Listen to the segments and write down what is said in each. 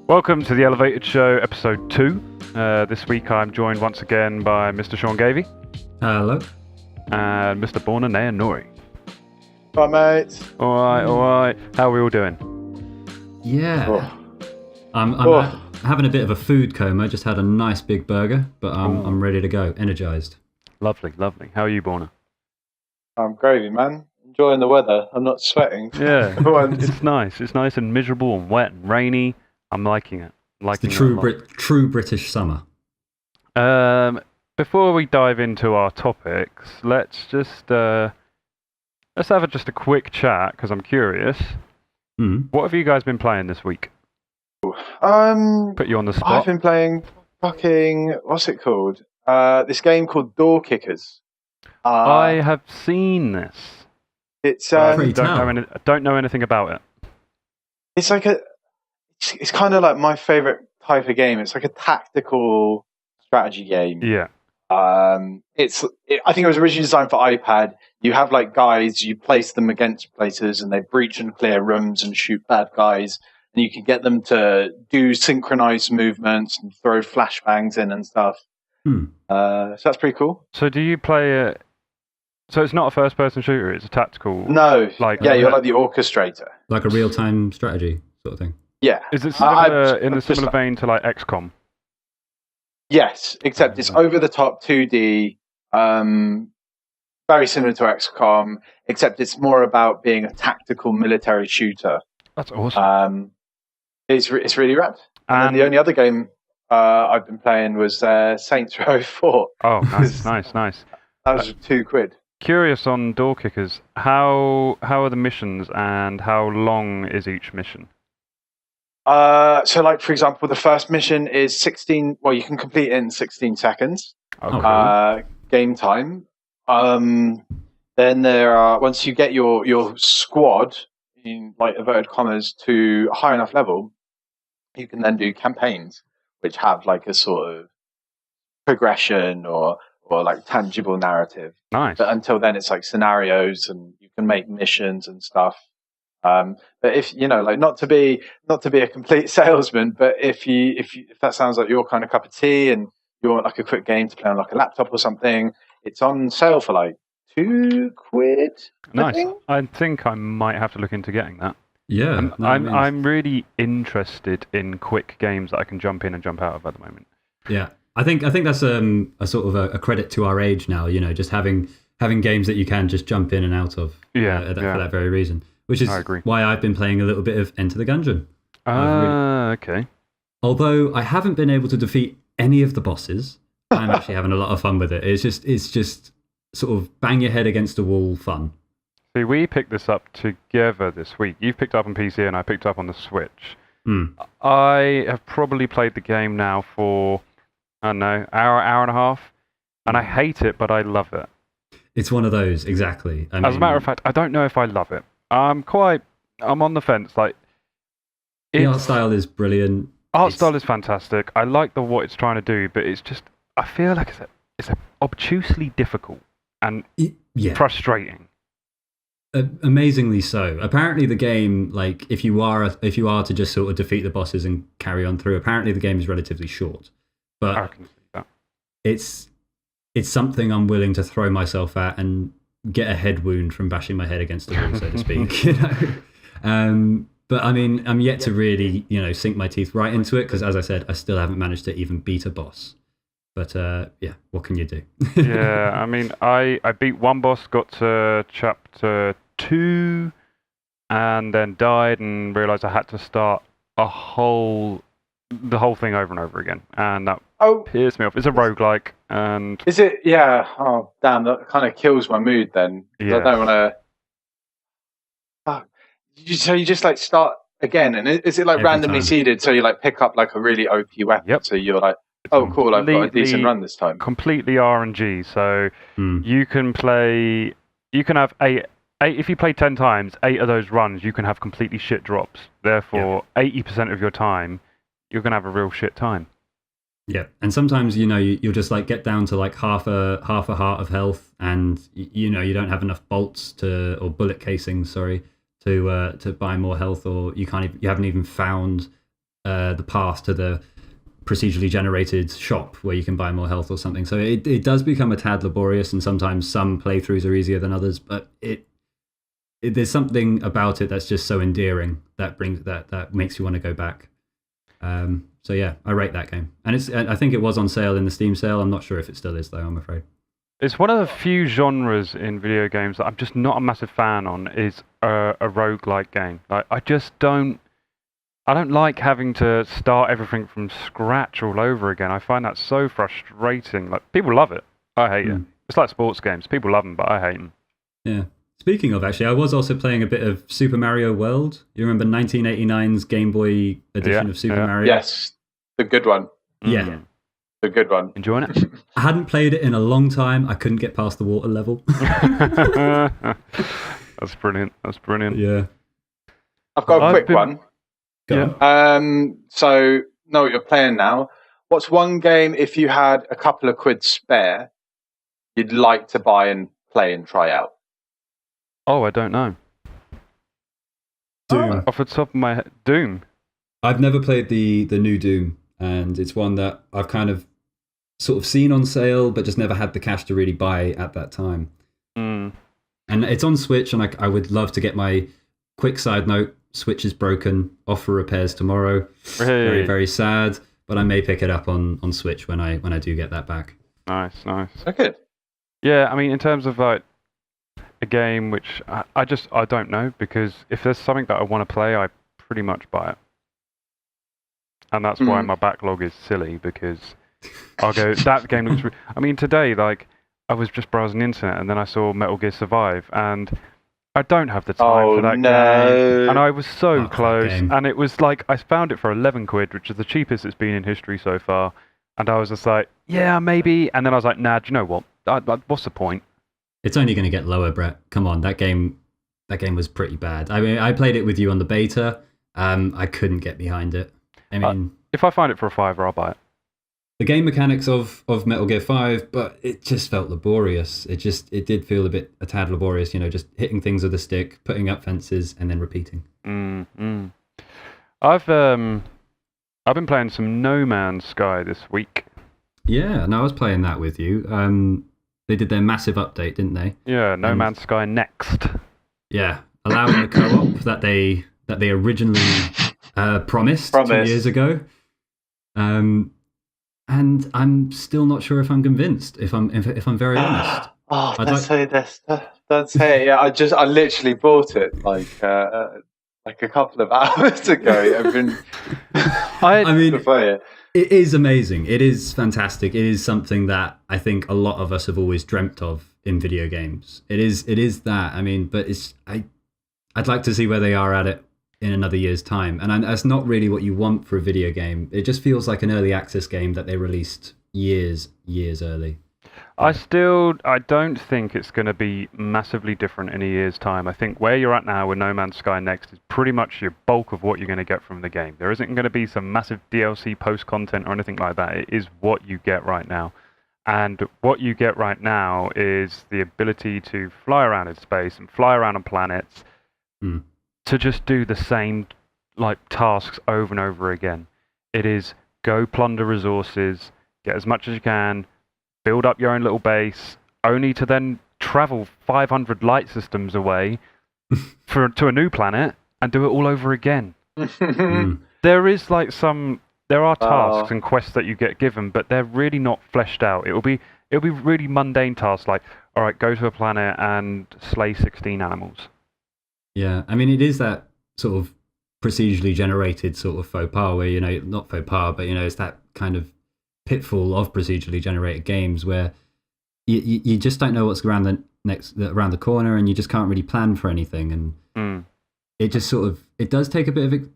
Welcome to the Elevated Show, episode 2. This week I'm joined once again by Mr. Sean Gavey. Hello. And Mr. Borna Nori. Hi, mate. Alright. How are we all doing? Yeah. Oh. I'm having a bit of a food coma. Just had a nice big burger, but I'm ready to go. Energized. Lovely. How are you, Borna? I'm gravy, man. Enjoying the weather. I'm not sweating. Yeah, it's nice. It's nice and miserable and wet and rainy. I'm liking it. It's the true British summer. Before we dive into our topics, let's just have just a quick chat because I'm curious. What have you guys been playing this week? Put you on the spot. I've been playing what's it called? This game called Door Kickers. I have seen this. It's don't know anything about it. It's like it's kind of like my favorite type of game. It's like a tactical strategy game. Yeah. I think it was originally designed for iPad. You have like guys, you place them against places, and they breach and clear rooms and shoot bad guys. And you can get them to do synchronized movements and throw flashbangs in and stuff. So that's pretty cool. So do you play it? So it's not a first-person shooter; it's a tactical. No, you're like the orchestrator, like a real-time strategy sort of thing. Yeah. Is it similar, in a similar vein to like XCOM? Yes, except it's over the top 2D, very similar to XCOM, except it's more about being a tactical military shooter. That's awesome. It's really rad. And the only other game I've been playing was Saints Row 4. Oh, nice. That was £2. Curious on Door Kickers, how are the missions and how long is each mission? So, like, for example, the first mission is 16. Well, you can complete it in 16 seconds. Okay. Game time. Then there are, once you get your squad in like inverted commas to a high enough level, you can then do campaigns which have like a sort of progression or like tangible narrative. Nice. But until then, it's like scenarios, and you can make missions and stuff. But if like not to be a complete salesman, but if that sounds like your kind of cup of tea, and you want like a quick game to play on like a laptop or something, it's on sale for like £2. Nice. I think I might have to look into getting that. Yeah. I'm really interested in quick games that I can jump in and jump out of at the moment. Yeah. I think that's a sort of a credit to our age now. Just having games that you can just jump in and out of. For that very reason. Which is why I've been playing a little bit of Enter the Gungeon. Okay. Although I haven't been able to defeat any of the bosses, I'm actually having a lot of fun with it. It's just sort of bang your head against a wall fun. See, we picked this up together this week. You've picked up on PC and I picked up on the Switch. I have probably played the game now for, I don't know, hour and a half, and I hate it, but I love it. It's one of those, exactly. As a matter of fact, I don't know if I love it. I'm on the fence. Like, the art style is brilliant. Style is fantastic. I like what it's trying to do, but it's just, I feel like it's obtusely difficult and frustrating. Amazingly so. Apparently, the game, like, if you are to just sort of defeat the bosses and carry on through, apparently the game is relatively short. But I can see that. It's something I'm willing to throw myself at and get a head wound from bashing my head against the wall, so to speak. But I mean, I'm yet to really sink my teeth right into it, because as I said, I still haven't managed to even beat a boss. But what can you do? Yeah, I mean, I beat one boss, got to chapter 2, and then died and realised I had to start the whole thing over and over again, and that pissed me off. It's a roguelike, and is it? Yeah. Oh, damn! That kind of kills my mood. Then I don't want to. So you just like start again, and is it like randomly seeded? So you like pick up like a really OP weapon. Yep. So you're like, oh, cool! I've got a decent run this time. Completely RNG. So you can play. You can have eight. If you play 10 times, 8 of those runs you can have completely shit drops. Therefore, 80% of your time, you're gonna have a real shit time. Yeah, and sometimes you'll just like get down to like half a heart of health, and you don't have enough bolts or bullet casings, to buy more health, or you haven't even found the path to the procedurally generated shop where you can buy more health or something. So it does become a tad laborious, and sometimes some playthroughs are easier than others. But there's something about it that's just so endearing that makes you want to go back. So yeah, I rate that game, and I think it was on sale in the Steam sale. I'm not sure if it still is though. I'm afraid. It's one of the few genres in video games that I'm just not a massive fan on. Is a roguelike game. Like I don't like having to start everything from scratch all over again. I find that so frustrating. Like people love it, I hate it. It's like sports games. People love them, but I hate them. Yeah. Speaking of, actually, I was also playing a bit of Super Mario World. You remember 1989's Game Boy edition of Super Mario? Yes, the good one. Yeah. The good one. Enjoying it? I hadn't played it in a long time. I couldn't get past the water level. That's brilliant. That's brilliant. Yeah. I've got a quick one. Go on. So, know what you're playing now. What's one game, if you had a couple of quid spare, you'd like to buy and play and try out? Oh, I don't know. Doom. Off the top of my head, Doom. I've never played the new Doom, and it's one that I've kind of sort of seen on sale, but just never had the cash to really buy at that time. Mm. And it's on Switch, and I would love to get my quick side note. Switch is broken, off for repairs tomorrow. Hey. Very, very sad, but I may pick it up on Switch when I do get that back. Nice. Okay. Yeah, I mean, in terms of like a game which I don't know, because if there's something that I want to play, I pretty much buy it. And that's why my backlog is silly, because I'll go, that game looks... I mean, today, like, I was just browsing the internet, and then I saw Metal Gear Survive, and I don't have the time for that game. And I was so close, and it was like, I found it for 11 quid, which is the cheapest it's been in history so far, and I was just like, yeah, maybe, and then I was like, nah, do you know what? What's the point? It's only going to get lower, Brett. Come on, that game was pretty bad. I mean, I played it with you on the beta. I couldn't get behind it. I mean, if I find it for a $5, I'll buy it. The game mechanics of Metal Gear 5, but it just felt laborious. It did feel a tad laborious, just hitting things with a stick, putting up fences, and then repeating. I've been playing some No Man's Sky this week. Yeah, and I was playing that with you. They did their massive update, didn't they? Yeah, No Man's Sky Next. Yeah, allowing the co-op that they originally promised 2 years ago. And I'm still not sure if I'm convinced. If I'm very honest. Oh, don't say this. Don't say it. Yeah, I literally bought it like a couple of hours ago. I've been. I mean, it is amazing. It is fantastic. It is something that I think a lot of us have always dreamt of in video games. It is that. I mean, but I'd like to see where they are at it in another year's time. And that's not really what you want for a video game. It just feels like an early access game that they released years early. I don't think it's going to be massively different in a year's time. I think where you're at now with No Man's Sky Next is pretty much your bulk of what you're going to get from the game. There isn't going to be some massive DLC post-content or anything like that. It is what you get right now. And what you get right now is the ability to fly around in space and fly around on planets to just do the same tasks over and over again. It is go plunder resources, get as much as you can, build up your own little base, only to then travel 500 light systems away to a new planet and do it all over again. There are tasks and quests that you get given, but they're really not fleshed out. It'll be really mundane tasks like, all right, go to a planet and slay 16 animals. Yeah, I mean, it is that sort of procedurally generated sort of faux pas where, not faux pas, but, it's that kind of pitfall of procedurally generated games where you just don't know what's around the corner, and you just can't really plan for anything, and it just it does take a bit of it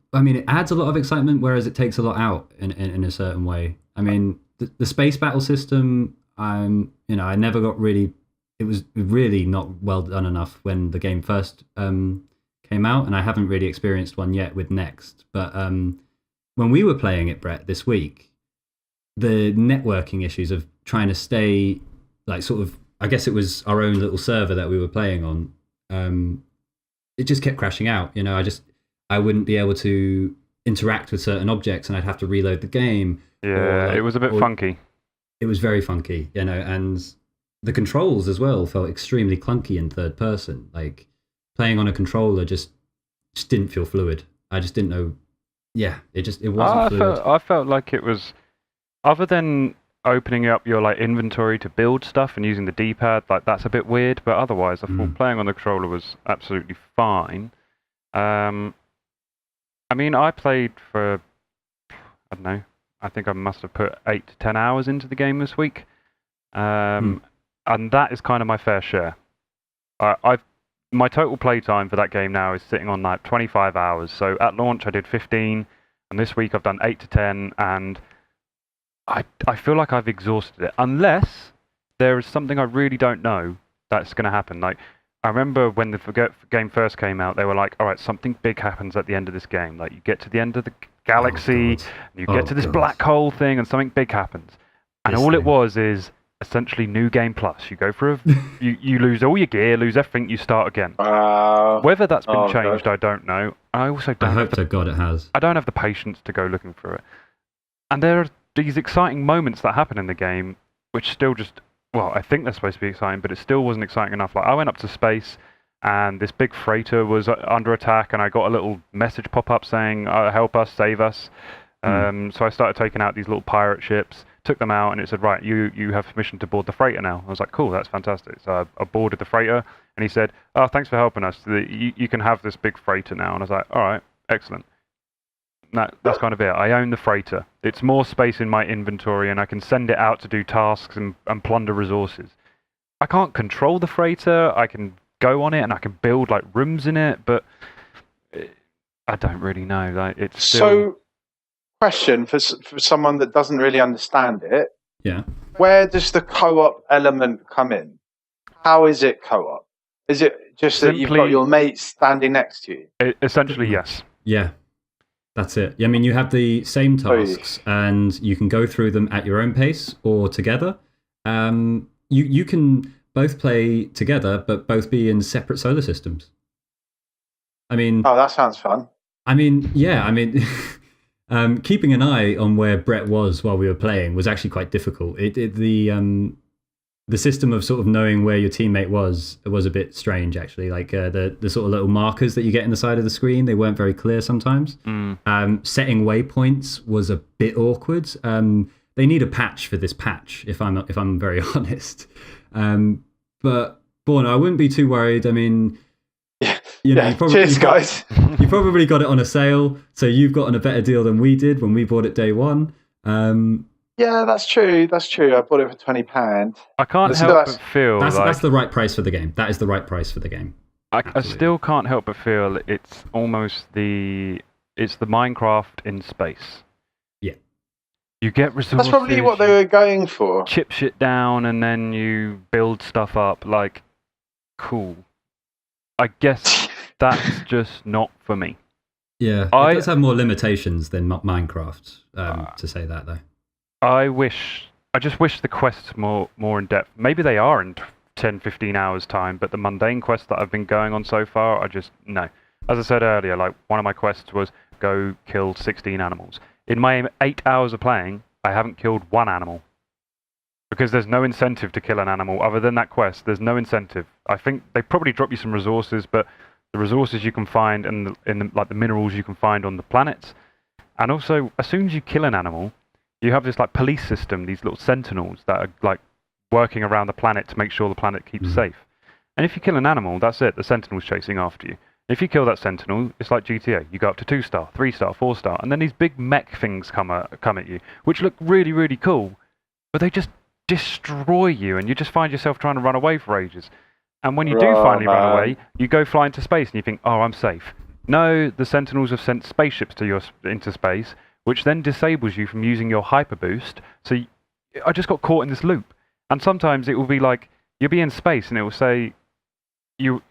adds a lot of excitement, whereas it takes a lot out in a certain way. I mean, the space battle system, I never got really, it was really not well done enough when the game first came out, and I haven't really experienced one yet with Next, but when we were playing it, Brett, this week, the networking issues of trying to stay I guess it was our own little server that we were playing on, it just kept crashing out. I wouldn't be able to interact with certain objects, and I'd have to reload the game. Yeah, it was a bit funky. It was very funky, and the controls as well felt extremely clunky in third person. Like playing on a controller just didn't feel fluid. I just didn't know. Yeah, it wasn't fluid. I felt like it was, other than opening up your like inventory to build stuff and using the D-pad, like that's a bit weird. But otherwise, I thought playing on the controller was absolutely fine. I mean, I played for, I don't know, I think I must have put 8 to 10 hours into the game this week. And that is kind of my fair share. My total playtime for that game now is sitting on like 25 hours. So at launch I did 15, and this week I've done 8 to 10, and I feel like I've exhausted it. Unless there is something I really don't know that's going to happen. Like, I remember when the game first came out, they were like, all right, something big happens at the end of this game. Like, you get to the end of the galaxy, and you get to this black hole thing, and something big happens. And all it was is essentially New Game Plus. You go through, you lose all your gear, lose everything, you start again. Whether that's been changed, I don't know. I also don't. I hope to God it has. I don't have the patience to go looking for it. And there are these exciting moments that happen in the game, which still just, well, I think they're supposed to be exciting, but it still wasn't exciting enough. Like, I went up to space, and this big freighter was under attack, and I got a little message pop up saying, "Help us, save us." So I started taking out these little pirate ships, took them out, and it said, right, you have permission to board the freighter now. I was like, cool, that's fantastic. So I boarded the freighter, and he said, oh, thanks for helping us. You can have this big freighter now. And I was like, all right, excellent. That's kind of it. I own the freighter. It's more space in my inventory, and I can send it out to do tasks and plunder resources. I can't control the freighter. I can go on it, and I can build like rooms in it, but I don't really know. Like, it's still... So, question for someone that doesn't really understand it. Yeah. Where does the co-op element come in? How is it co-op? Is it just that you've got your mates standing next to you? Essentially, yes. Yeah. That's it. I mean, you have the same tasks, and you can go through them at your own pace or together. You can both play together, but both be in separate solar systems. I mean... Oh, that sounds fun. I mean, yeah, I mean... keeping an eye on where Brett was while we were playing was actually quite difficult. The system of sort of knowing where your teammate was a bit strange, actually. Like the sort of little markers that you get in the side of the screen, they weren't very clear sometimes. Setting waypoints was a bit awkward. They need a patch for this patch, if I'm very honest. But Born, I wouldn't be too worried. I mean, cheers, guys. You probably got it on a sale, so you've gotten a better deal than we did when we bought it day one. Yeah, that's true. That's true. I bought it for £20. I can't help but feel that's the right price for the game. That is the right price for the game. I still can't help but feel it's almost the Minecraft in space. Yeah. You get resources. That's probably what they were going for. Chip shit down, and then you build stuff up. Like, cool. I guess that's just not for me. Yeah, it does have more limitations than Minecraft, to say that, though. I just wish the quests more in depth. Maybe they are in 10, 15 hours time, but the mundane quests that I've been going on so far, no. As I said earlier, like, one of my quests was go kill 16 animals. In my 8 hours of playing, I haven't killed one animal. Because there's no incentive to kill an animal. Other than that quest, there's no incentive. I think they probably drop you some resources, but the resources you can find and the minerals you can find on the planets. And also, as soon as you kill an animal, you have this like police system, these little sentinels that are like working around the planet to make sure the planet keeps safe. And if you kill an animal, that's it. The sentinel's chasing after you. If you kill that sentinel, it's like GTA. You go up to 2-star, 3-star, 4-star, and then these big mech things come at you, which look really, really cool, but they just destroy you, and you just find yourself trying to run away for ages. And when you do finally run away, you go fly into space, and you think, oh, I'm safe. No, the Sentinels have sent spaceships into space, which then disables you from using your hyper boost. So I just got caught in this loop. And sometimes it will be like, you'll be in space, and it will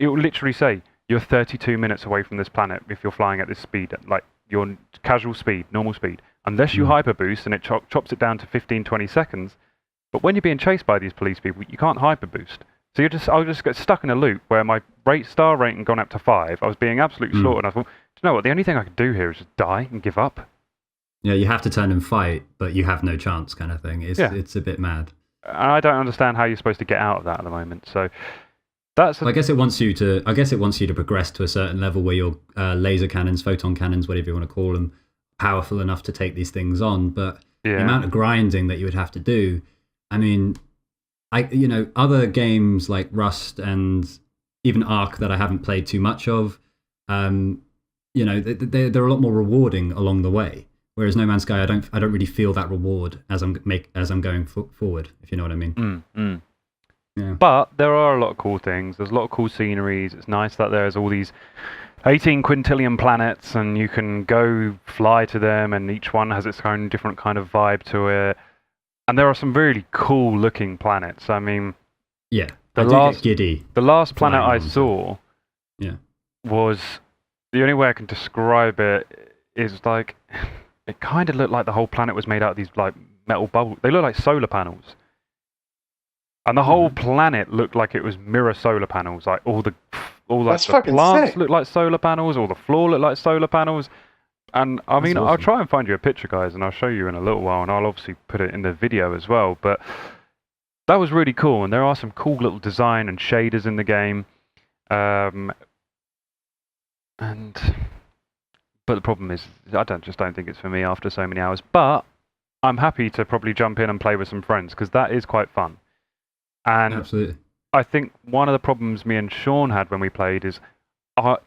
literally say, you're 32 minutes away from this planet if you're flying at this speed, like your casual speed, normal speed. Unless you hyper boost, and it chops it down to 15, 20 seconds. But when you're being chased by these police people, you can't hyper boost. So I'll just get stuck in a loop where my star rating gone up to 5. I was being absolutely slaughtered. I thought, you know what? The only thing I can do here is just die and give up. Yeah, you have to turn and fight, but you have no chance, kind of thing. It's a bit mad. And I don't understand how you're supposed to get out of that at the moment. So that's. I guess it wants you to progress to a certain level where your laser cannons, photon cannons, whatever you want to call them, powerful enough to take these things on. But the amount of grinding that you would have to do, I mean, other games like Rust and even Ark that I haven't played too much of, they're a lot more rewarding along the way. Whereas No Man's Sky, I don't really feel that reward as I'm going forward, if you know what I mean. Yeah. But there are a lot of cool things. There's a lot of cool sceneries. It's nice that there's all these 18 quintillion planets, and you can go fly to them, and each one has its own different kind of vibe to it. And there are some really cool looking planets. I mean, yeah, the get giddy. The last planet I saw, was the only way I can describe it is like it kind of looked like the whole planet was made out of these like metal bubbles. They look like solar panels. And the whole planet looked like it was mirror solar panels. Like all the plants looked like solar panels. All the floor looked like solar panels. And I mean, awesome. I'll try and find you a picture, guys, and I'll show you in a little while. And I'll obviously put it in the video as well. But that was really cool. And there are some cool little design and shaders in the game. But the problem is, I don't think it's for me after so many hours. But I'm happy to probably jump in and play with some friends because that is quite fun. And absolutely. I think one of the problems me and Sean had when we played is,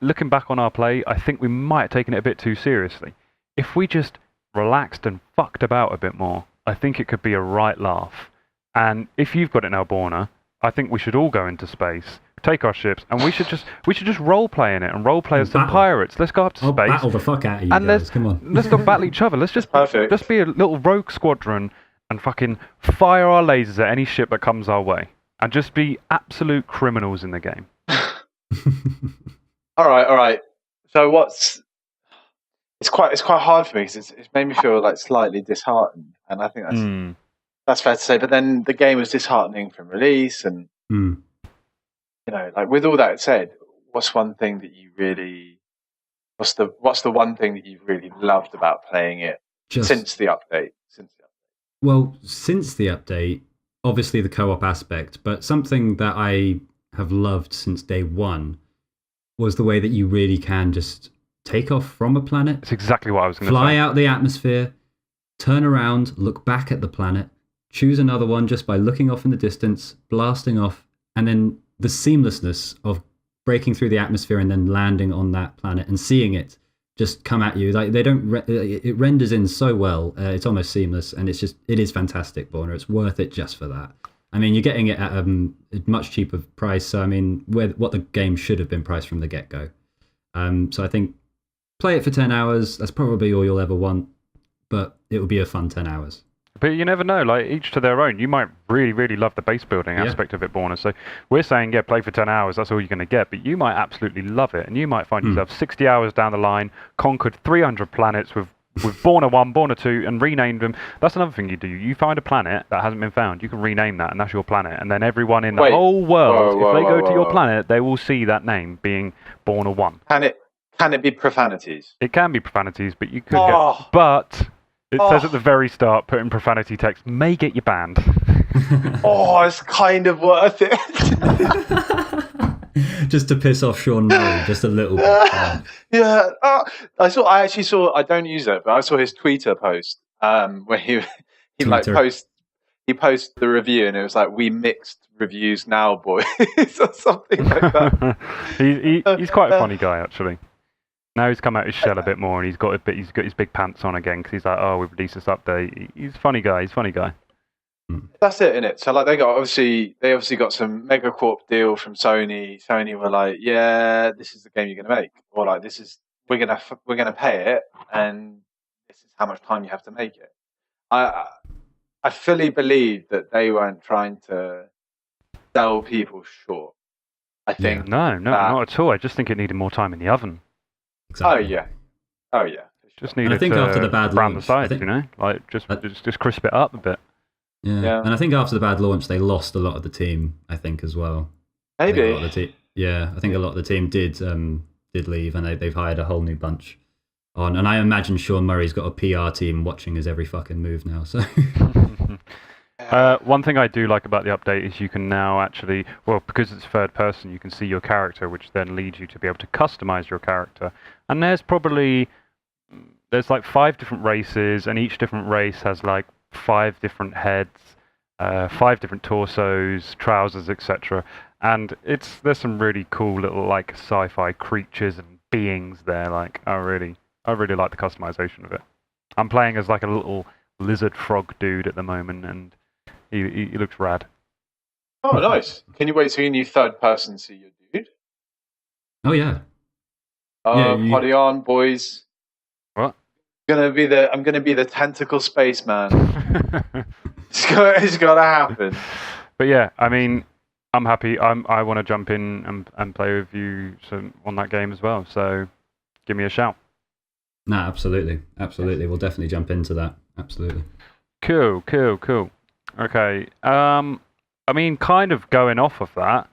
looking back on our play, I think we might have taken it a bit too seriously. If we just relaxed and fucked about a bit more, I think it could be a right laugh. And if you've got it now, Borna, I think we should all go into space, take our ships, and we should just role play in it and role play as some pirates. Let's go up to space. Battle the fuck out of you guys. Come on. Let's go battle each other. Let's just be a little rogue squadron and fucking fire our lasers at any ship that comes our way, and just be absolute criminals in the game. All right. So it's quite hard for me because it's made me feel like slightly disheartened, and I think that's fair to say. But then the game was disheartening from release, and like with all that said, what's the one thing that you've really loved about playing it since the update? Well, since the update, obviously the co-op aspect, but something that I have loved since day one was the way that you really can just take off from a planet. That's exactly what I was going to say. Fly out the atmosphere, turn around, look back at the planet, choose another one just by looking off in the distance, blasting off, and then the seamlessness of breaking through the atmosphere and then landing on that planet and seeing it just come at you. Like it renders in so well. It's almost seamless, and it is fantastic, Borna. It's worth it just for that. I mean, you're getting it at a much cheaper price. So I mean, what the game should have been priced from the get-go. So I think play it for 10 hours. That's probably all you'll ever want, but it will be a fun 10 hours. But you never know, like each to their own. You might really, really love the base building aspect of it, Borna. So we're saying, play for 10 hours, that's all you're going to get. But you might absolutely love it. And you might find yourself 60 hours down the line, conquered 300 planets with Borna 1, Borna 2, and renamed them. That's another thing you do. You find a planet that hasn't been found, you can rename that, and that's your planet. And then everyone in the whole world, if they go to your planet, they will see that name being Borna 1. Can it be profanities? It can be profanities, but you could get... But... It says at the very start, putting profanity text may get you banned. It's kind of worth it. Just to piss off Sean Murray, just a little bit. Yeah. I actually saw, I don't use it, but I saw his Twitter post where he posted the review, and it was like, "We mixed reviews now, boys," or something like that. He's quite a funny guy, actually. Now he's come out his shell a bit more, and he's got his big pants on again because he's like, "Oh, we've released this update." He's a funny guy. That's it, innit? So like they obviously got some Megacorp deal from Sony. Sony were like, "Yeah, this is the game you're going to make," or like, we're gonna pay it, and this is how much time you have to make it." I fully believe that they weren't trying to sell people short. I think no, not at all. I just think it needed more time in the oven. Exactly. Oh yeah. Just needed I think after the bad brown launch, the sides, like just crisp it up a bit. Yeah, and I think after the bad launch, they lost a lot of the team. I think as well. Maybe. I think a lot of the team did did leave, and they've hired a whole new bunch on. And I imagine Sean Murray's got a PR team watching his every fucking move now. So One thing I do like about the update is you can now actually, well, because it's third person, you can see your character, which then leads you to be able to customize your character. And there's like 5 different races, and each different race has like 5 different heads, 5 different torsos, trousers, etc. And there's some really cool little like sci-fi creatures and beings there. Like I really like the customization of it. I'm playing as like a little lizard frog dude at the moment, and he looks rad. Oh, nice. Can you wait till your new third person see your dude? oh yeah, Party on, boys. What? I'm gonna be the tentacle spaceman. It's gotta happen. But yeah, I mean, I'm happy. I want to jump in and play with you on that game as well. So give me a shout. no, absolutely. We'll definitely jump into that. Absolutely. Cool. Okay. I mean, kind of going off of that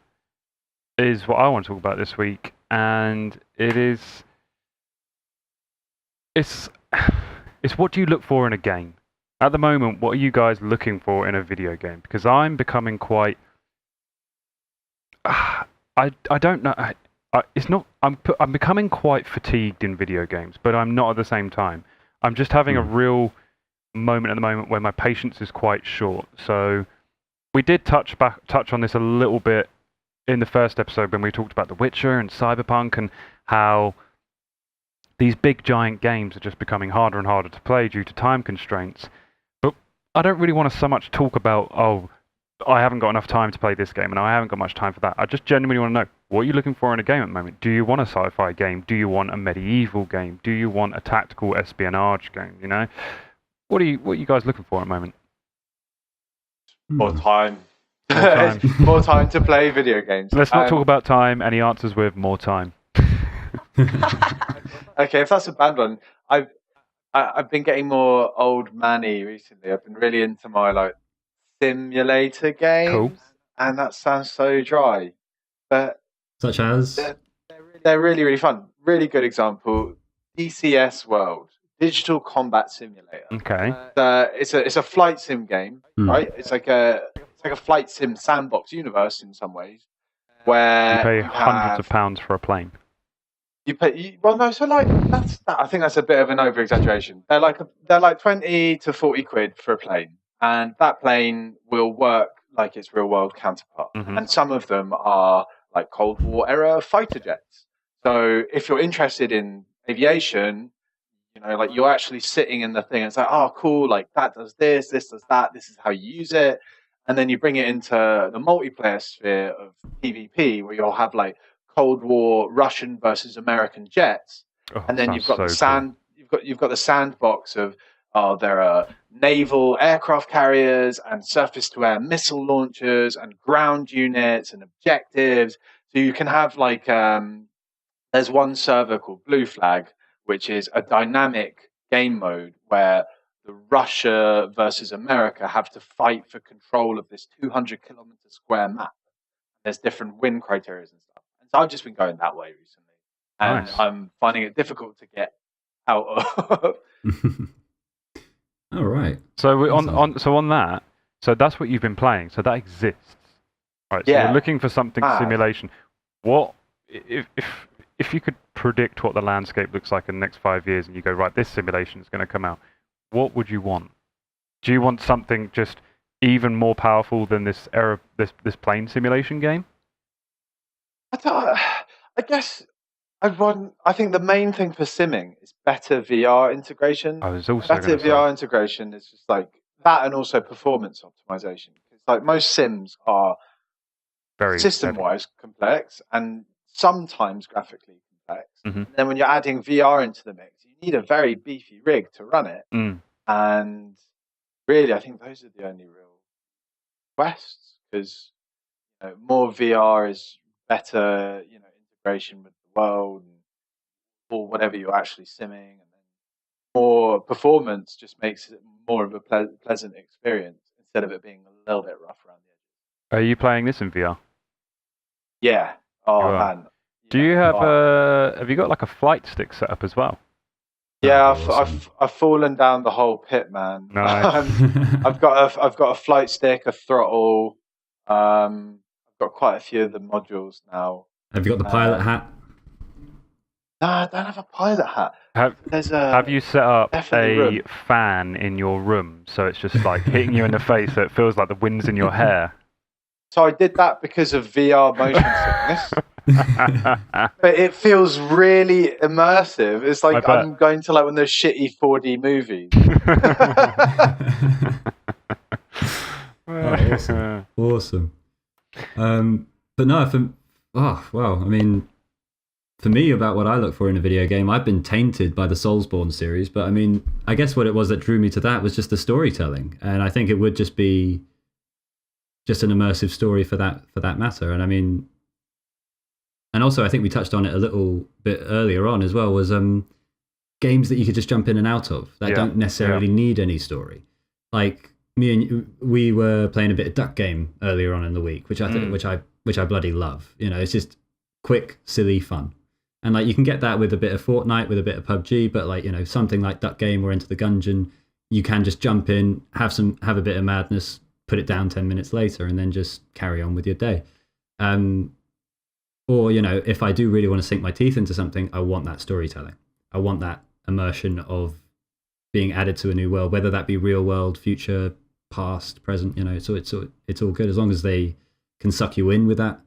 is what I want to talk about this week, and it's what do you look for in a game? At the moment, what are you guys looking for in a video game? Because I'm becoming quite. I don't know. It's not. I'm becoming quite fatigued in video games, but I'm not at the same time. I'm just having a real moment at the moment where my patience is quite short. So we did touch on this a little bit in the first episode when we talked about The Witcher and Cyberpunk and how these big giant games are just becoming harder and harder to play due to time constraints. But I don't really want to so much talk about, I haven't got enough time to play this game and I haven't got much time for that. I just genuinely want to know, what are you looking for in a game at the moment? Do you want a sci-fi game? Do you want a medieval game? Do you want a tactical espionage game? You know, what are you guys looking for at the moment? More time. More time. More time to play video games. Let's not talk about time. Any answers with more time? Okay, if that's a bad one, I've been getting more old manny recently. I've been really into my like simulator games, Cool. and that sounds so dry, but Such as they're really really fun. Really good example: DCS World, Digital Combat Simulator. Okay. It's a flight sim game, right? It's like a flight sim sandbox universe in some ways, where You pay hundreds of pounds for a plane. Well, no. So like I think that's a bit of an over exaggeration. They're like 20 to 40 quid for a plane, and that plane will work like its real world counterpart. Mhm. And some of them are like Cold War era fighter jets. So if you're interested in aviation, you know, like you're actually sitting in the thing. And it's like, oh, cool. Like that does this does that. This is how you use it. And then you bring it into the multiplayer sphere of PvP, where you'll have like Cold War Russian versus American jets, Oh, and then you've got sounds the so sand. You've got the sandbox of there are naval aircraft carriers and surface-to-air missile launchers and ground units and objectives. So you can have like there's one server called Blue Flag, which is a dynamic game mode where the Russia versus America have to fight for control of this 200-kilometer square map. There's different win criteria and stuff. And so I've just been going that way recently. And Nice. I'm finding it difficult to get out of. All right. So we, That on that, so that's what you've been playing. So that exists, right? So Yeah. you're looking for something Ah. simulation. What if you could predict what the landscape looks like in the next 5 years, and you go, right, this simulation is going to come out? What would you want? Do you want something just even more powerful than this plane simulation game? I guess I think the main thing for simming is better VR integration. I was also Better going to VR say. integration is just like that, and also performance optimization. It's like most sims are Very system-wise complex and sometimes graphically complex. Mhm. And then when you're adding VR into the mix, you need a very beefy rig to run it. Mm. And really, I think those are the only real quests, because more VR is better, integration with the world or whatever you're actually simming, and then more performance just makes it more of a pleasant experience instead of it being a little bit rough around the edges. Are you playing this in VR? Yeah. Oh You are. man. Do you have have you got like a flight stick set up as well? Yeah, That'd be awesome. I've fallen down the whole pit, man. Nice. I've got a flight stick, a throttle. I've got quite a few of the modules now. Have you got the pilot hat? No, I don't have a pilot hat. Have you set up definitely a room. fan in your room so it's just like hitting you in the face so it feels like the wind's in your hair? So I did that because of VR motion sickness. But it feels really immersive. It's like I bet. I'm going to like one of those shitty 4D movies. Oh, awesome. Awesome. But no, I mean, for me, about what I look for in a video game, I've been tainted by the Soulsborne series. But I mean, I guess what it was that drew me to that was just the storytelling, and I think it would just be just an immersive story for that matter. And I mean, and also I think we touched on it a little bit earlier on as well, was games that you could just jump in and out of that don't necessarily need any story. Like we were playing a bit of Duck Game earlier on in the week, which I bloody love. You know, it's just quick, silly fun. And like you can get that with a bit of Fortnite, with a bit of PUBG, but like, you know, something like Duck Game or Enter the Gungeon, you can just jump in, have a bit of madness, put it down 10 minutes later, and then just carry on with your day. Or, you know, if I do really want to sink my teeth into something, I want that storytelling. I want that immersion of being added to a new world, whether that be real world, future, past, present, you know, so it's all good as long as they can suck you in with that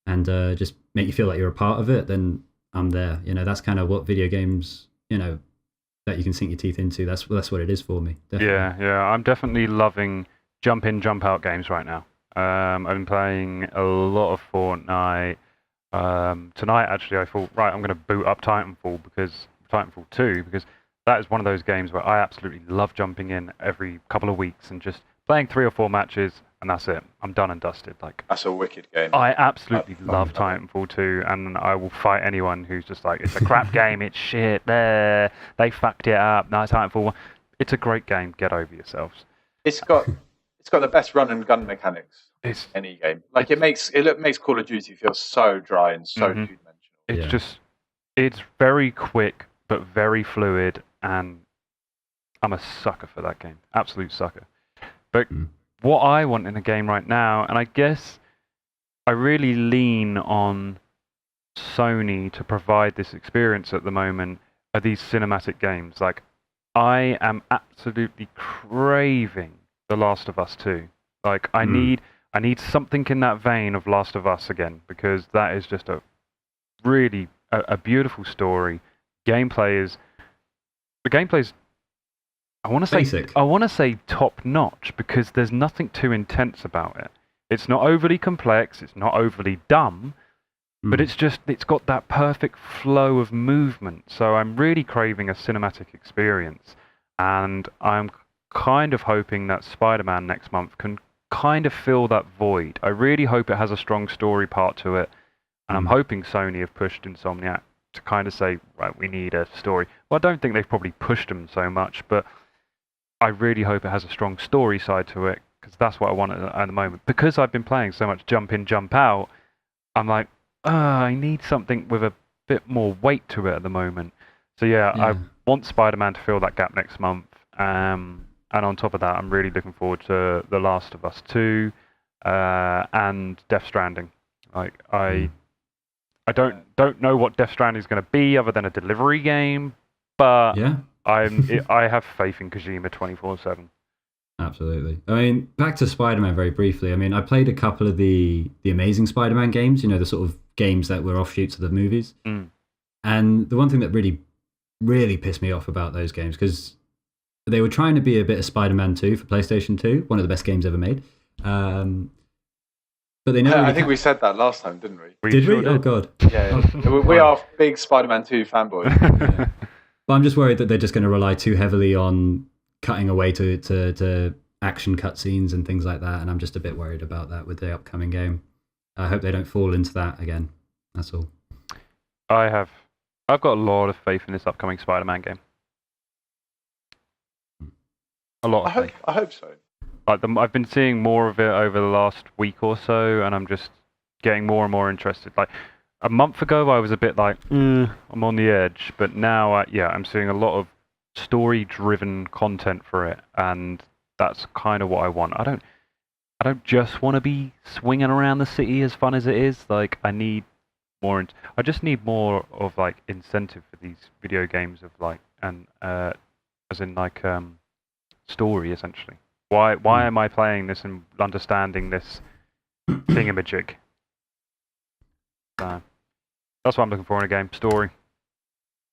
and just make you feel like you're a part of it. Then I'm there. You know, that's kind of what video games, you know, that you can sink your teeth into. That's what it is for me. Definitely. Yeah. I'm definitely loving jump in, jump out games right now. I've been playing a lot of Fortnite. Tonight, actually, I thought, right, I'm going to boot up Titanfall 2, because that is one of those games where I absolutely love jumping in every couple of weeks and just playing 3 or 4 matches, and that's it. I'm done and dusted. Like, That's a wicked game. I absolutely love Titanfall 2, and I will fight anyone who's just like, it's a crap game, it's shit, they fucked it up. No, Titanfall 1. It's a great game. Get over yourselves. It's got the best run and gun mechanics. It's any game. Like it makes Call of Duty feel so dry and so two-dimensional. It's very quick but very fluid, and I'm a sucker for that game. Absolute sucker. But what I want in a game right now, and I guess I really lean on Sony to provide this experience at the moment, are these cinematic games. Like, I am absolutely craving The Last of Us 2. Like, I need something in that vein of Last of Us again, because that is just a really a beautiful story. The gameplay's I want to say top notch, because there's nothing too intense about it. It's not overly complex, it's not overly dumb, but it's got that perfect flow of movement. So I'm really craving a cinematic experience, and I'm kind of hoping that Spider-Man next month can kind of fill that void. I really hope it has a strong story part to it, and I'm hoping Sony have pushed Insomniac to kind of say, right, we need a story. Well, I don't think they've probably pushed them so much, but I really hope it has a strong story side to it, because that's what I want at the moment. Because I've been playing so much jump in, jump out, I'm like, I need something with a bit more weight to it at the moment. So yeah. I want Spider-Man to fill that gap next month. And on top of that, I'm really looking forward to The Last of Us 2 and Death Stranding. Like, I don't know what Death Stranding is going to be other than a delivery game, but I have faith in Kojima 24/7. Absolutely. I mean, back to Spider-Man very briefly. I mean, I played a couple of the Amazing Spider-Man games, you know, the sort of games that were offshoots of the movies. And the one thing that really, really pissed me off about those games, because they were trying to be a bit of Spider-Man 2 for PlayStation 2, one of the best games ever made. But they never. I think we said that last time, didn't we? Did we? Oh god. Yeah. We are big Spider-Man 2 fanboys. But I'm just worried that they're just going to rely too heavily on cutting away to action cutscenes and things like that, and I'm just a bit worried about that with the upcoming game. I hope they don't fall into that again. That's all. I've got a lot of faith in this upcoming Spider-Man game. A lot of faith. I hope so. Like I've been seeing more of it over the last week or so, and I'm just getting more and more interested. Like, a month ago I was a bit like, I'm on the edge, but now, I'm seeing a lot of story-driven content for it, and that's kind of what I want. I don't just want to be swinging around the city as fun as it is. Like, I need more. I just need more of like incentive for these video games of like, and as in like story essentially. Why am I playing this and understanding this thingamajig? So that's what I'm looking for in a game. Story.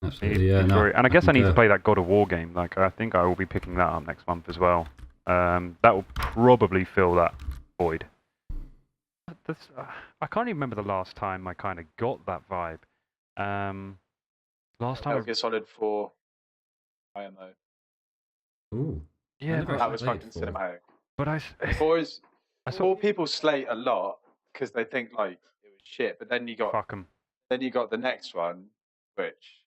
Absolutely, yeah. Story. And I guess I need to concur. play that God of War game. Like, I think I will be picking that up next month as well. That will probably fill that void. I can't even remember the last time I kind of got that vibe. Last time, Metal Gear Solid 4 IMO. Ooh. yeah, never but, That was played fucking 4. cinematic. but I 4 is I saw 4 people slate a lot because they think like it was shit, but then you got fuck 'em. the next one, which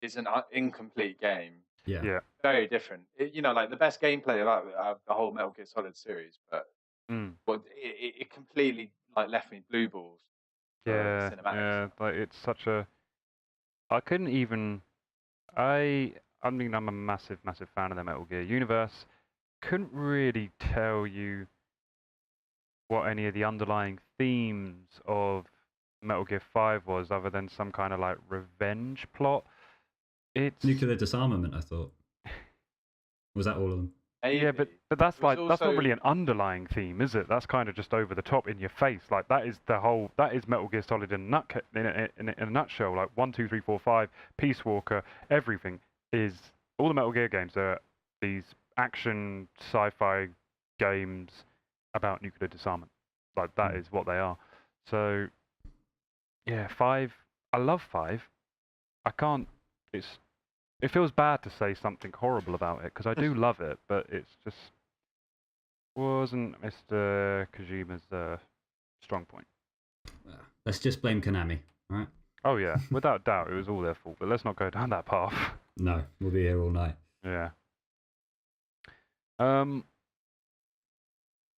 is an incomplete game, Yeah. Yeah. very different. Like the best gameplay of the whole Metal Gear Solid series, but it completely like left me blue balls. for Yeah, cinematics. yeah, like it's such a. I couldn't even. I mean, I'm a massive fan of the Metal Gear universe. Couldn't really tell you what any of the underlying themes of Metal Gear 5 was, other than some kind of like revenge plot. It's Nuclear disarmament, I thought. Was that all of them? yeah, but Maybe. that's It was like that's not also- really an underlying theme, is it? That's kind of just over the top in your face. Like that is Metal Gear Solid in a nutshell. Like 1, 2, 3, 4, 5, Peace Walker, everything is all the Metal Gear games are these action sci-fi games about nuclear disarmament. Like that is what they are. So yeah, 5. I love 5. I can't. It feels bad to say something horrible about it because I do love it, but it's just wasn't Mr. Kojima's strong point. Let's just blame Konami, all right? Oh yeah, without doubt, it was all their fault. But let's not go down that path. No, we'll be here all night. Yeah.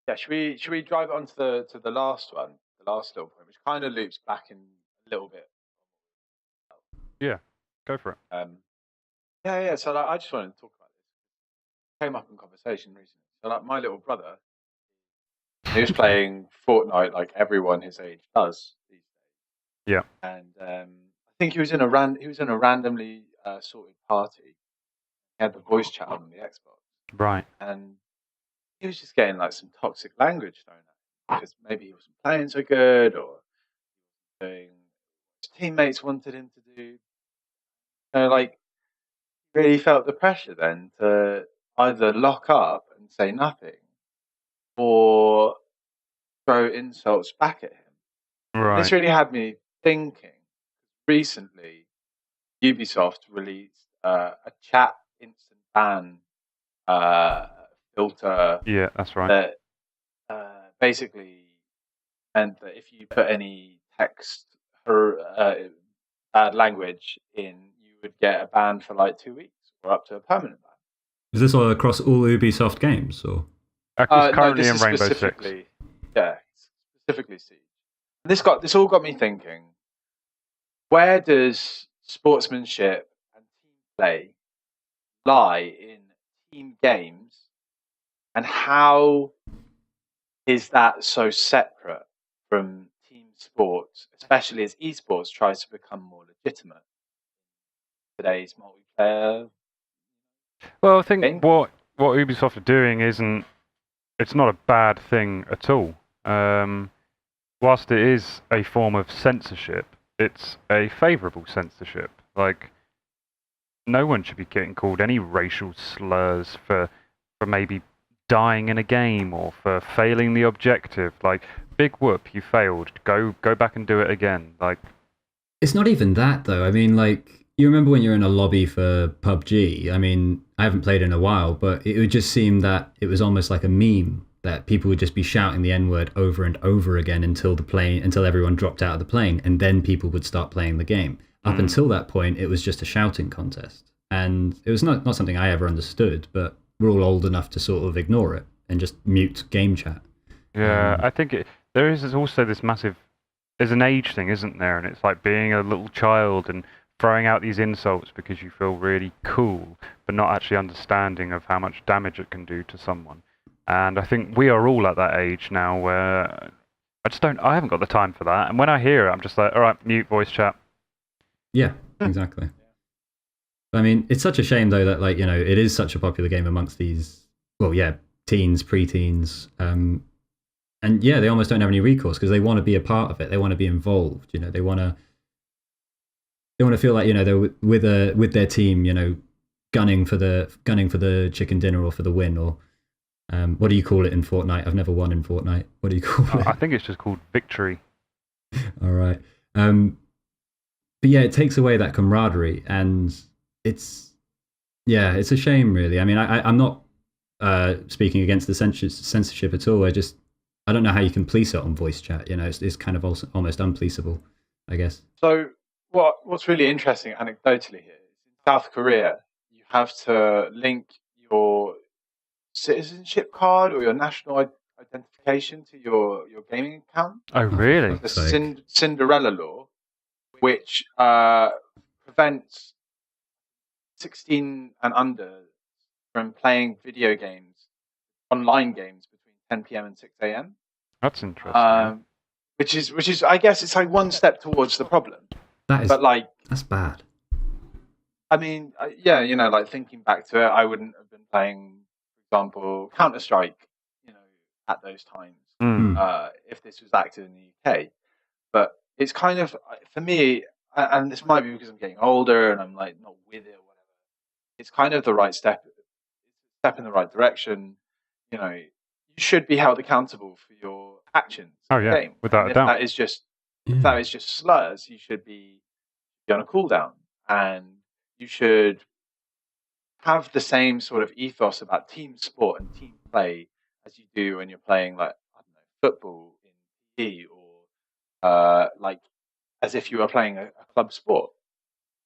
Yeah, should we drive on to the last one, the last little point, which kind of loops back in a little bit. Go for it. Yeah. So like, I just wanted to talk about this. Came up in conversation recently. So like my little brother, he was playing Fortnite like everyone his age does these days. Yeah. And I think he was in a randomly sorted party. He had the voice chat on the Xbox, Right. and he was just getting like some toxic language thrown at him because maybe he wasn't playing so good or doing what his teammates wanted him to do. Like really felt the pressure then to either lock up and say nothing or throw insults back at him. Right. This really had me thinking. Recently, Ubisoft released a chat instant ban filter Yeah, that's right. that basically meant that if you put any text or bad language in, you would get a ban for like 2 weeks or up to a permanent ban. Is this all across all Ubisoft games, or? It's No, currently this in is Rainbow Six. specifically, yeah, specifically Siege. This all got me thinking: where does sportsmanship and team play lie in team games, and how is that so separate from team sports, especially as esports tries to become more legitimate in today's multiplayer? Well, I think game? what Ubisoft are doing it's not a bad thing at all. Whilst it is a form of censorship, it's a favourable censorship. Like, no one should be getting called any racial slurs for maybe dying in a game or for failing the objective. Like, big whoop, you failed. Go back and do it again. Like, It's not even that, though. I mean, like, you remember when you're in a lobby for PUBG? I mean, I haven't played in a while, but it would just seem that it was almost like a meme that people would just be shouting the N-word over and over again until everyone dropped out of the plane, and then people would start playing the game. Up until that point, it was just a shouting contest. And it was not something I ever understood, but we're all old enough to sort of ignore it and just mute game chat. yeah, I think there is also this massive there's an age thing, isn't there? And it's like being a little child and throwing out these insults because you feel really cool, but not actually understanding of how much damage it can do to someone. And I think we are all at that age now where I haven't got the time for that. And when I hear it, I'm just like, all right, mute voice chat. Yeah, exactly. I mean, it's such a shame though that like, it is such a popular game amongst these, teens, preteens, and yeah, they almost don't have any recourse because they want to be a part of it. They want to be involved. They want to feel like they're with their team. Gunning for the chicken dinner or for the win, or what do you call it in Fortnite? I've never won in Fortnite. What do you call it? I think it's just called victory. All right. But yeah, it takes away that camaraderie, and it's a shame, really. I mean, I'm not speaking against the censorship at all. I don't know how you can police it on voice chat. It's kind of also almost unpoliceable, I guess. So what's really interesting anecdotally here is in South Korea, you have to link your citizenship card or your national identification to your gaming account. Oh, really? The Cinderella law, which prevents 16 and under from playing video games, online games, between 10 p.m. and 6 a.m. That's interesting. Which is, I guess, it's like one step towards the problem. That's bad. I mean, like thinking back to it, I wouldn't have been playing, for example, Counter-Strike, at those times, if this was active in the UK. But it's kind of, for me, and this might be because I'm getting older and I'm like not with it or whatever. It's kind of the right step in the right direction. You should be held accountable for your actions. Oh yeah, game. without a doubt. If that is just slurs, you should be on a cooldown, and you should have the same sort of ethos about team sport and team play as you do when you're playing, like, I don't know, football in PE, or like as if you were playing a club sport.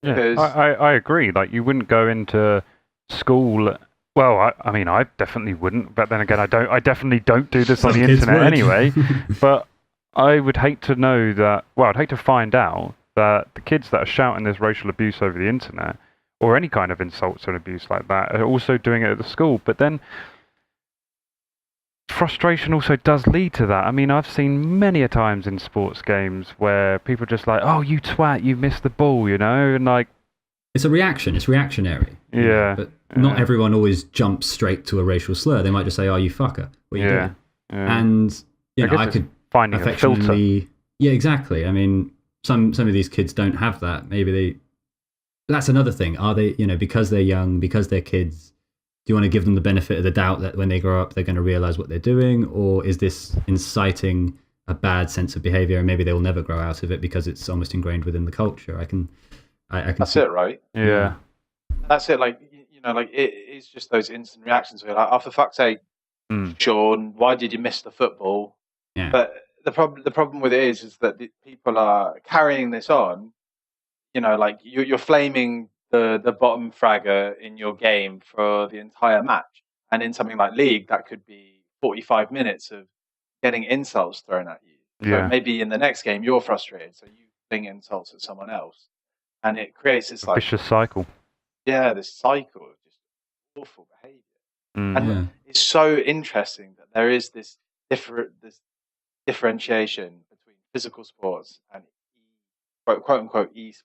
Yeah, Because I agree. Like, you wouldn't go into school. Well, I mean, I definitely wouldn't. But then again, I definitely don't do this on the kids internet would. anyway. But I would hate to know that. Well, I'd hate to find out that the kids that are shouting this racial abuse over the internet, or any kind of insults and abuse like that, are also doing it at the school. But then frustration also does lead to that. I mean, I've seen many a times in sports games where people are just like, "Oh, you twat, you missed the ball," and like, it's a reaction. It's reactionary. Yeah. But not everyone always jumps straight to a racial slur. They might just say, "Oh, you fucker, what are you doing?" Yeah. And I guess I it's could finding a filter. affectionately. Yeah, exactly. I mean, some of these kids don't have that. Maybe that's another thing. Are they, because they're young, because they're kids? Do you want to give them the benefit of the doubt that when they grow up, they're going to realize what they're doing? Or is this inciting a bad sense of behavior and maybe they will never grow out of it because it's almost ingrained within the culture? I can that's it, right? Yeah. That's it. Like, like it's just those instant reactions where, like, "Oh, for fuck's sake, Sean, why did you miss the football?" Yeah. But the problem with it is that the people are carrying this on. Like you're flaming the bottom fragger in your game for the entire match, and in something like League, that could be 45 minutes of getting insults thrown at you. Yeah. So maybe in the next game you're frustrated, so you fling insults at someone else, and it creates this Vicious cycle. Yeah, this cycle of just awful behaviour. And it's so interesting that there is this differentiation between physical sports and quote unquote esports,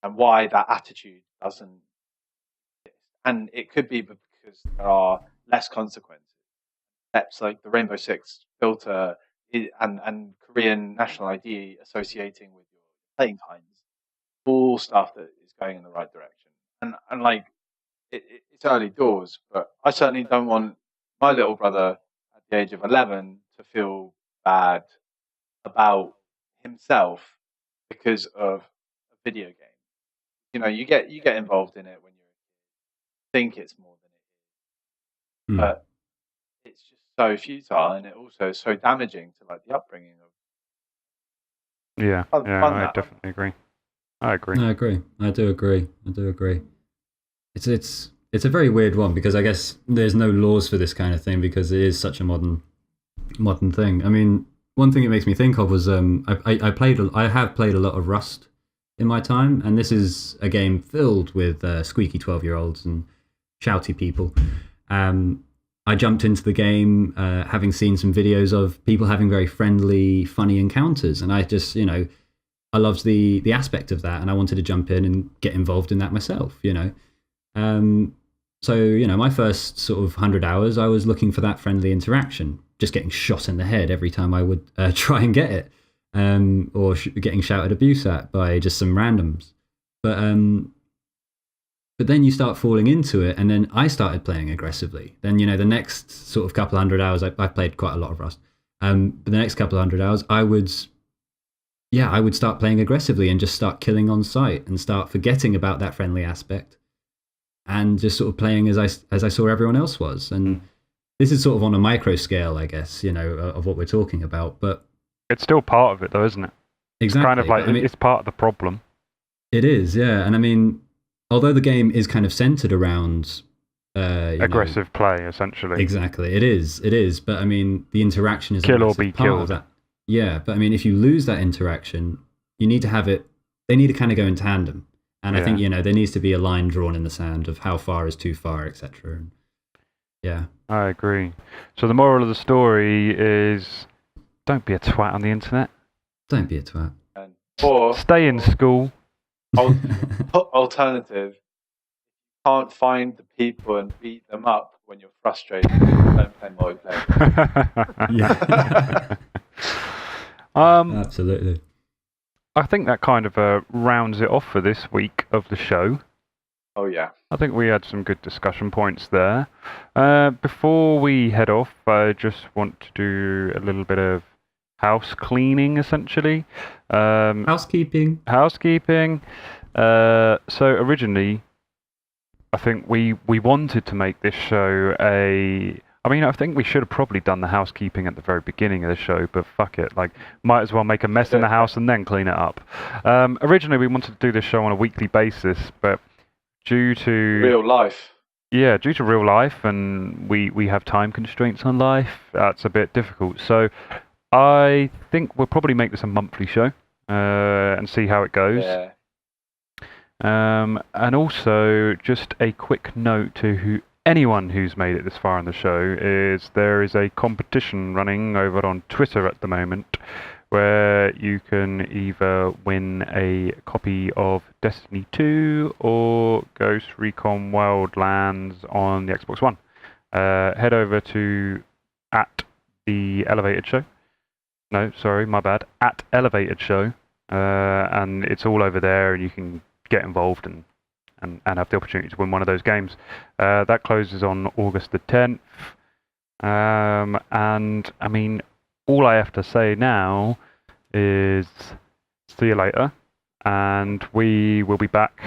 and why that attitude doesn't exist. And it could be because there are less consequences. Steps like the Rainbow Six filter and Korean national ID associating with your playing times, all stuff that is going in the right direction. And like, it's early doors, but I certainly don't want my little brother at the age of 11 to feel bad about himself because of a video game. You get involved in it when you think it's more than it is, but it's just so futile, and it also is so damaging to, like, the upbringing of. Yeah, I definitely agree. I agree. I agree. I do agree. It's a very weird one because I guess there's no laws for this kind of thing because it is such a modern thing. I mean, one thing it makes me think of was I have played a lot of Rust in my time, and this is a game filled with squeaky 12-year-olds and shouty people. I jumped into the game having seen some videos of people having very friendly, funny encounters, and I just, I loved the aspect of that, and I wanted to jump in and get involved in that myself, So, my first sort of 100 hours, I was looking for that friendly interaction, just getting shot in the head every time I would try and get it, or getting shouted abuse at by just some randoms. But then you start falling into it, and then I started playing aggressively. Then, the next sort of couple 100 hours, I played quite a lot of Rust. But the next couple 100 hours, I would start playing aggressively and just start killing on sight and start forgetting about that friendly aspect and just sort of playing as I saw everyone else was. And this is sort of on a micro scale, I guess, of what we're talking about. But it's still part of it, though, isn't it? Exactly. It's kind of like it's part of the problem. It is, yeah. And I mean, although the game is kind of centered around aggressive play, essentially. Exactly, it is. But I mean, the interaction is kill or be killed. That. Yeah, but I mean, if you lose that interaction, you need to have it. They need to kind of go in tandem, and I think there needs to be a line drawn in the sand of how far is too far, etc. Yeah, I agree. So the moral of the story is: don't be a twat on the internet. Don't be a twat. Or stay in school. Alternative: can't find the people and beat them up when you're frustrated. Don't play multiplayer. Yeah. Absolutely. I think that kind of rounds it off for this week of the show. Oh yeah. I think we had some good discussion points there. Before we head off, I just want to do a little bit of house cleaning, essentially. Housekeeping. So originally, I think we wanted to make this show I think we should have probably done the housekeeping at the very beginning of the show, but fuck it. Might as well make a mess in the house and then clean it up. Originally, we wanted to do this show on a weekly basis, but due to real life. Yeah, due to real life, and we have time constraints on life, that's a bit difficult. So I think we'll probably make this a monthly show and see how it goes. Yeah. And also, just a quick note to anyone who's made it this far in the show is there is a competition running over on Twitter at the moment where you can either win a copy of Destiny 2 or Ghost Recon Wildlands on the Xbox One. Head over to @TheElevatedShow. No, sorry, my bad. @Elevated Show. And it's all over there, and you can get involved and have the opportunity to win one of those games. That closes on August the 10th. And I mean, all I have to say now is see you later. And we will be back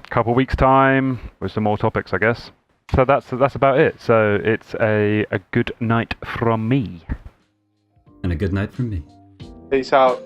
a couple of weeks' time with some more topics, I guess. So that's about it. So it's a good night from me. And a good night from me. Peace out.